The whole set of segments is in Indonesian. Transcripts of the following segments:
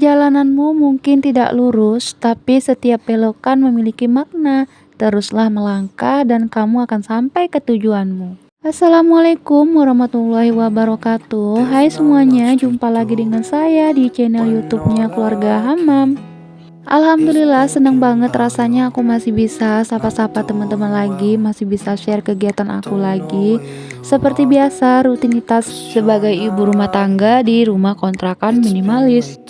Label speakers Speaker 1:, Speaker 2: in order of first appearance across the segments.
Speaker 1: Perjalananmu mungkin tidak lurus, tapi setiap belokan memiliki makna. Teruslah melangkah dan kamu akan sampai ke tujuanmu. Assalamualaikum warahmatullahi wabarakatuh. Hai semuanya, jumpa lagi dengan saya di channel YouTube-nya Keluarga Hammam. Alhamdulillah, senang banget rasanya aku masih bisa sapa-sapa teman-teman lagi, masih bisa share kegiatan aku lagi. Seperti biasa, rutinitas sebagai ibu rumah tangga di rumah kontrakan minimalis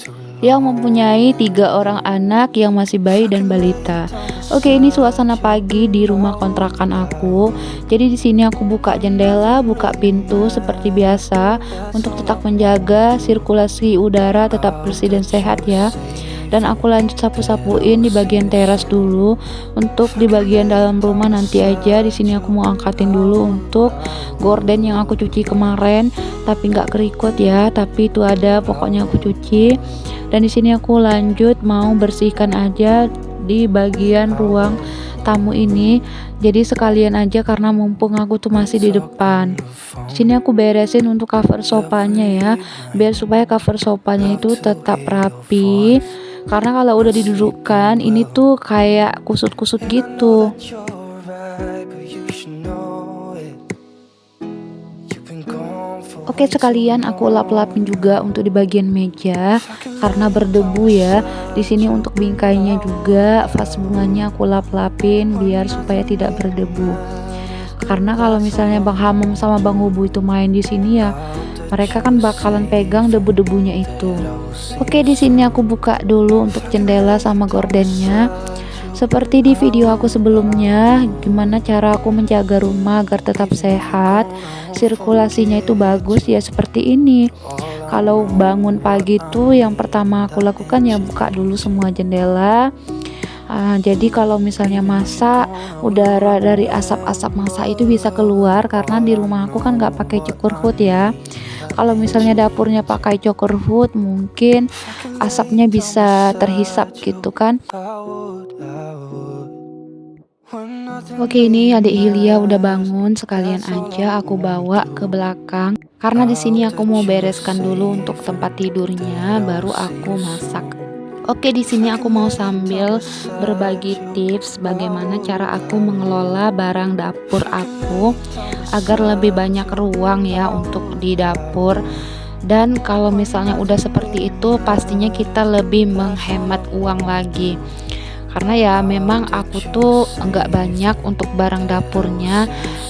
Speaker 1: yang mempunyai 3 orang anak yang masih bayi dan balita. Oke, ini suasana pagi di rumah kontrakan aku. Jadi di sini aku buka jendela, buka pintu seperti biasa untuk tetap menjaga sirkulasi udara tetap bersih dan sehat ya. Dan aku lanjut sapu-sapuin di bagian teras dulu. Untuk di bagian dalam rumah nanti aja. Di sini aku mau angkatin dulu untuk gorden yang aku cuci kemarin, tapi nggak kerikut ya, tapi itu ada, pokoknya aku cuci. Dan di sini aku lanjut mau bersihkan aja di bagian ruang tamu ini. Jadi sekalian aja karena mumpung aku tuh masih di depan. Di sini aku beresin untuk cover sofanya ya, biar supaya cover sofanya itu tetap rapi. Karena kalau udah didudukkan ini tuh kayak kusut-kusut gitu. Oke, sekalian aku lap-lapin juga untuk di bagian meja karena berdebu ya. Di sini untuk bingkainya juga vas bunganya aku lap-lapin biar supaya tidak berdebu. Karena kalau misalnya Bang Hamam sama Bang Ubu itu main di sini ya, mereka kan bakalan pegang debu-debunya itu. Oke, di sini aku buka dulu untuk jendela sama gordennya. Seperti di video aku sebelumnya, gimana cara aku menjaga rumah agar tetap sehat, sirkulasinya itu bagus ya seperti ini. Kalau bangun pagi tuh yang pertama aku lakukan ya buka dulu semua jendela. Jadi kalau misalnya masak, udara dari asap-asap masak itu bisa keluar karena di rumah aku kan nggak pakai cukur hood ya. Kalau misalnya dapurnya pakai cukur hood, mungkin asapnya bisa terhisap gitu kan. Oke, ini adik Hilya udah bangun, sekalian aja aku bawa ke belakang karena di sini aku mau bereskan dulu untuk tempat tidurnya, baru aku masak. Oke, di sini aku mau sambil berbagi tips bagaimana cara aku mengelola barang dapur aku agar lebih banyak ruang ya untuk di dapur. Dan kalau misalnya udah seperti itu, pastinya kita lebih menghemat uang lagi. Karena ya memang aku tuh enggak banyak untuk barang dapurnya,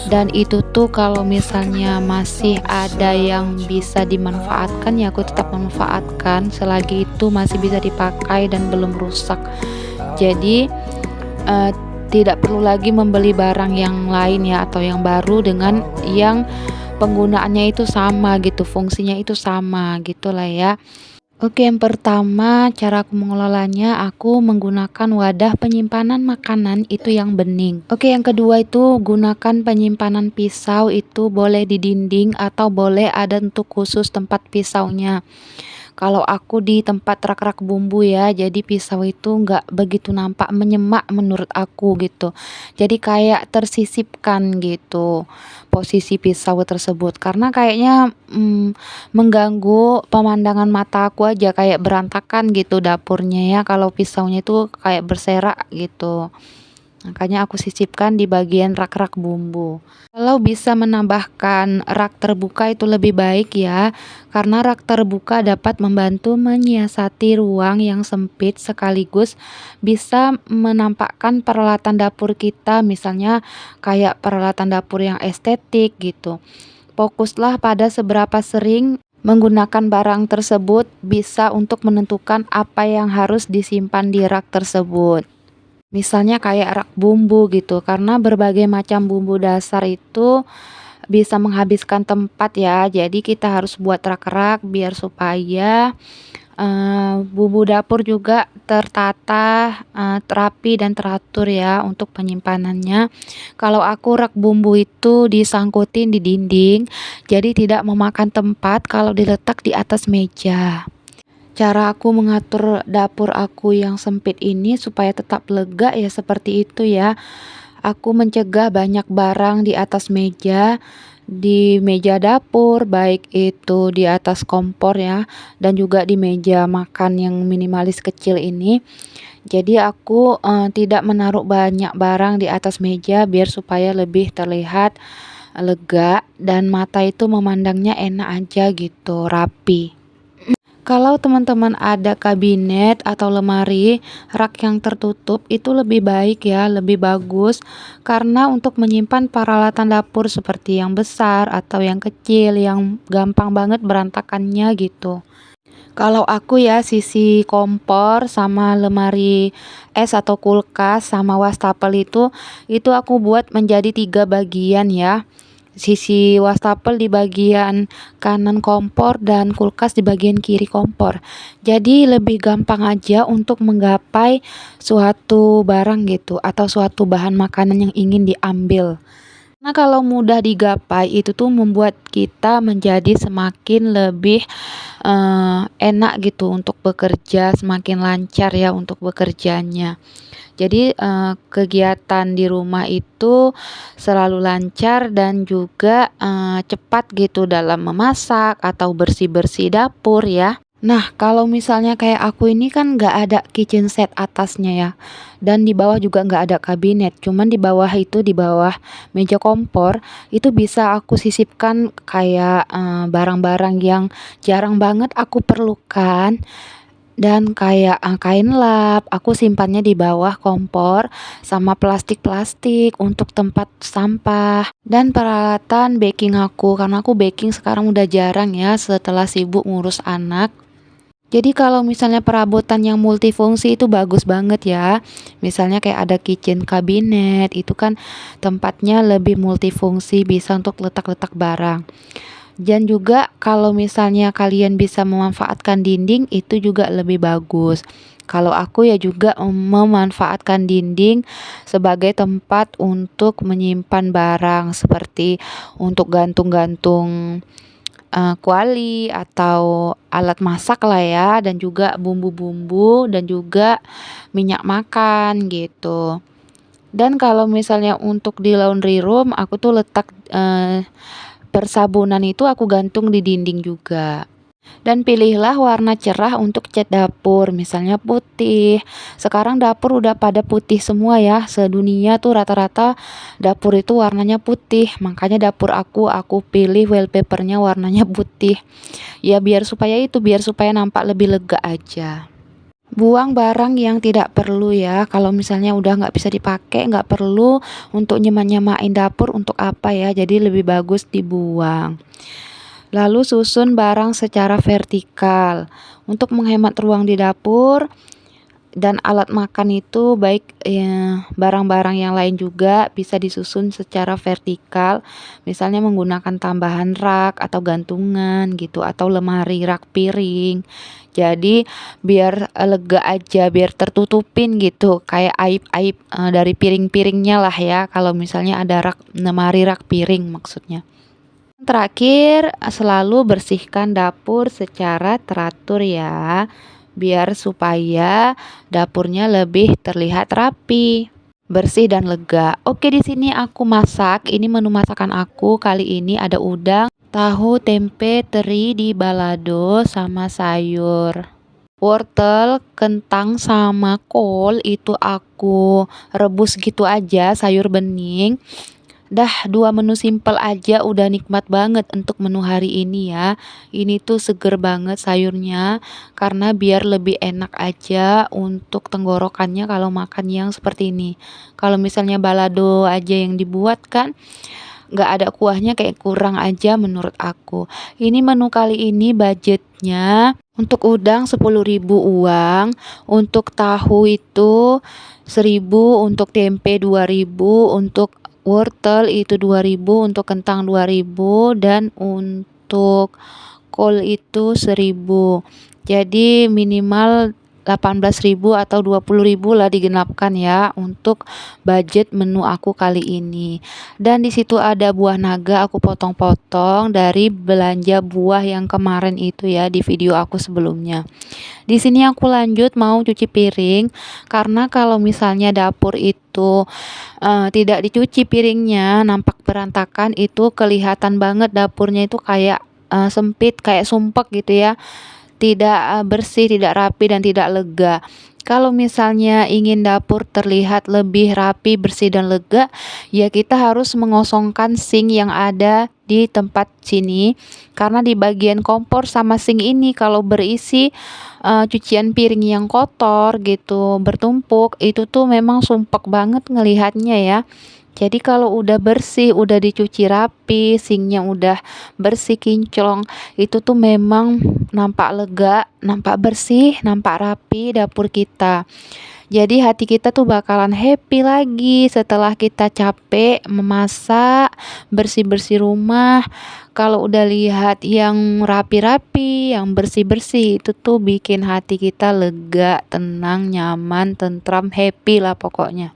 Speaker 1: dan itu tuh kalau misalnya masih ada yang bisa dimanfaatkan ya aku tetap memanfaatkan selagi itu masih bisa dipakai dan belum rusak. Jadi tidak perlu lagi membeli barang yang lain ya atau yang baru dengan yang penggunaannya itu sama gitu, fungsinya itu sama gitulah ya. Oke, yang pertama cara aku mengelolanya, aku menggunakan wadah penyimpanan makanan itu yang bening. Oke, yang kedua itu gunakan penyimpanan pisau, itu boleh di dinding atau boleh ada untuk khusus tempat pisaunya. Kalau aku di tempat rak-rak bumbu ya, jadi pisau itu nggak begitu nampak menyemak menurut aku gitu. Jadi kayak tersisipkan gitu posisi pisau tersebut, karena kayaknya mengganggu pemandangan mata aku aja, kayak berantakan gitu dapurnya ya kalau pisaunya itu kayak berserak gitu. Makanya aku sisipkan di bagian rak-rak bumbu. Kalau bisa menambahkan rak terbuka itu lebih baik ya, karena rak terbuka dapat membantu menyiasati ruang yang sempit sekaligus bisa menampakkan peralatan dapur kita, misalnya kayak peralatan dapur yang estetik gitu. Fokuslah pada seberapa sering menggunakan barang tersebut bisa untuk menentukan apa yang harus disimpan di rak tersebut. Misalnya kayak rak bumbu gitu, karena berbagai macam bumbu dasar itu bisa menghabiskan tempat ya. Jadi kita harus buat rak-rak biar supaya bumbu dapur juga tertata, terapi dan teratur ya untuk penyimpanannya. Kalau aku rak bumbu itu disangkutin di dinding, jadi tidak memakan tempat kalau diletak di atas meja. Cara aku mengatur dapur aku yang sempit ini supaya tetap lega ya seperti itu ya. Aku mencegah banyak barang di atas meja di meja dapur, baik itu di atas kompor ya, dan juga di meja makan yang minimalis kecil ini. Jadi aku, tidak menaruh banyak barang di atas meja biar supaya lebih terlihat lega dan mata itu memandangnya enak aja gitu, rapi. Kalau teman-teman ada kabinet atau lemari rak yang tertutup itu lebih baik ya, lebih bagus karena untuk menyimpan peralatan dapur seperti yang besar atau yang kecil yang gampang banget berantakannya gitu. Kalau aku ya sisi kompor sama lemari es atau kulkas sama wastafel itu aku buat menjadi 3 bagian ya. Sisi wastafel di bagian kanan kompor dan kulkas di bagian kiri kompor. Jadi lebih gampang aja untuk menggapai suatu barang gitu atau suatu bahan makanan yang ingin diambil. Nah, kalau mudah digapai itu tuh membuat kita menjadi semakin lebih enak gitu untuk bekerja, semakin lancar ya untuk bekerjanya. Jadi, kegiatan di rumah itu selalu lancar dan juga, cepat gitu dalam memasak atau bersih-bersih dapur ya. Nah, kalau misalnya kayak aku ini kan nggak ada kitchen set atasnya ya, dan di bawah juga nggak ada kabinet, cuman di bawah itu, di bawah meja kompor, itu bisa aku sisipkan kayak, barang-barang yang jarang banget aku perlukan dan kayak, kain lap, aku simpannya di bawah kompor, sama plastik-plastik untuk tempat sampah, dan peralatan baking aku, karena aku baking sekarang udah jarang ya setelah sibuk ngurus anak. Jadi kalau misalnya perabotan yang multifungsi itu bagus banget ya. Misalnya kayak ada kitchen cabinet, itu kan tempatnya lebih multifungsi, bisa untuk letak-letak barang. Dan juga kalau misalnya kalian bisa memanfaatkan dinding itu juga lebih bagus. Kalau aku ya juga memanfaatkan dinding sebagai tempat untuk menyimpan barang seperti untuk gantung-gantung kuali atau alat masak lah ya dan juga bumbu-bumbu dan juga minyak makan gitu. Dan kalau misalnya untuk di laundry room aku tuh letak, persabunan itu aku gantung di dinding juga. Dan pilihlah warna cerah untuk cat dapur, misalnya putih. Sekarang dapur udah pada putih semua ya, sedunia tuh rata-rata dapur itu warnanya putih. Makanya dapur aku pilih wallpapernya warnanya putih. Ya biar supaya nampak lebih lega aja. Buang barang yang tidak perlu ya. Kalau misalnya udah nggak bisa dipakai, nggak perlu untuk nyema-nyemain dapur untuk apa ya. Jadi lebih bagus dibuang. Lalu susun barang secara vertikal. Untuk menghemat ruang di dapur dan alat makan itu baik barang-barang yang lain juga bisa disusun secara vertikal. Misalnya menggunakan tambahan rak atau gantungan gitu atau lemari rak piring. Jadi biar lega aja, biar tertutupin gitu kayak aib-aib dari piring-piringnya lah ya. Kalau misalnya ada lemari rak piring maksudnya. Terakhir, selalu bersihkan dapur secara teratur ya, biar supaya dapurnya lebih terlihat rapi, bersih dan lega. Oke, di sini aku masak. Ini menu masakan aku. Kali ini ada udang, tahu, tempe, teri di balado sama sayur. Wortel, kentang sama kol itu aku rebus gitu aja, sayur bening. Dah 2 menu simpel aja udah nikmat banget untuk menu hari ini ya. Ini tuh seger banget sayurnya karena biar lebih enak aja untuk tenggorokannya kalau makan yang seperti ini. Kalau misalnya balado aja yang dibuat kan nggak ada kuahnya kayak kurang aja menurut aku. Ini menu kali ini budgetnya untuk udang 10.000 uang, untuk tahu itu 1.000, untuk tempe 2.000, untuk wortel itu 2.000, untuk kentang 2.000, dan untuk kol itu 1.000. Jadi minimal 18.000 atau 20.000 lah digenapkan ya untuk budget menu aku kali ini. Dan di situ ada buah naga aku potong-potong dari belanja buah yang kemarin itu ya di video aku sebelumnya. Di sini aku lanjut mau cuci piring karena kalau misalnya dapur itu tidak dicuci piringnya nampak berantakan, itu kelihatan banget dapurnya itu kayak sempit, kayak sumpek gitu ya. Tidak bersih, tidak rapi dan tidak lega. Kalau misalnya ingin dapur terlihat lebih rapi, bersih dan lega, ya kita harus mengosongkan sink yang ada di tempat sini. Karena di bagian kompor sama sink ini kalau berisi cucian piring yang kotor gitu, bertumpuk, itu tuh memang sumpek banget ngelihatnya ya. Jadi kalau udah bersih, udah dicuci rapi, sinknya udah bersih kinclong, itu tuh memang nampak lega, nampak bersih, nampak rapi dapur kita. Jadi hati kita tuh bakalan happy lagi setelah kita capek memasak, bersih-bersih rumah. Kalau udah lihat yang rapi-rapi, yang bersih-bersih, itu tuh bikin hati kita lega, tenang, nyaman, tentram, happy lah pokoknya.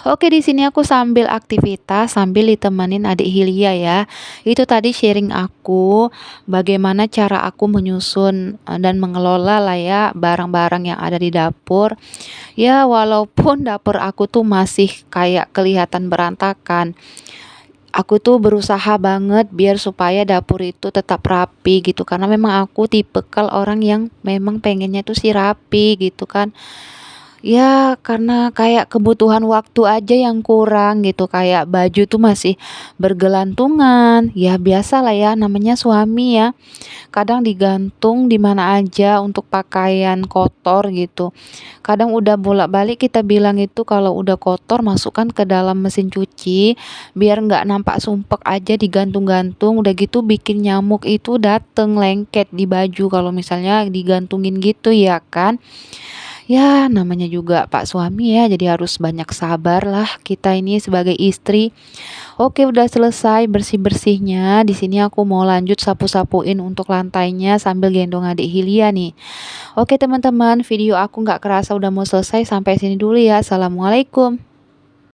Speaker 1: Oke, di sini aku sambil aktivitas, sambil ditemenin adik Hilya ya. Itu tadi sharing aku bagaimana cara aku menyusun dan mengelola lah ya barang-barang yang ada di dapur. Ya, walaupun dapur aku tuh masih kayak kelihatan berantakan. Aku tuh berusaha banget biar supaya dapur itu tetap rapi gitu, karena memang aku tipikal orang yang memang pengennya tuh sih rapi gitu kan. Ya, karena kayak kebutuhan waktu aja yang kurang gitu, kayak baju tuh masih bergelantungan. Ya biasalah ya namanya suami ya. Kadang digantung di mana aja untuk pakaian kotor gitu. Kadang udah bolak-balik kita bilang itu kalau udah kotor masukkan ke dalam mesin cuci biar nggak nampak sumpek aja digantung-gantung. Udah gitu bikin nyamuk itu dateng lengket di baju kalau misalnya digantungin gitu ya kan. Ya, namanya juga Pak suami ya, jadi harus banyak sabar lah kita ini sebagai istri. Oke, udah selesai bersih-bersihnya. Di sini aku mau lanjut sapu-sapuin untuk lantainya sambil gendong adik Hilya nih. Oke, teman-teman, video aku nggak kerasa udah mau selesai. Sampai sini dulu ya. Assalamualaikum.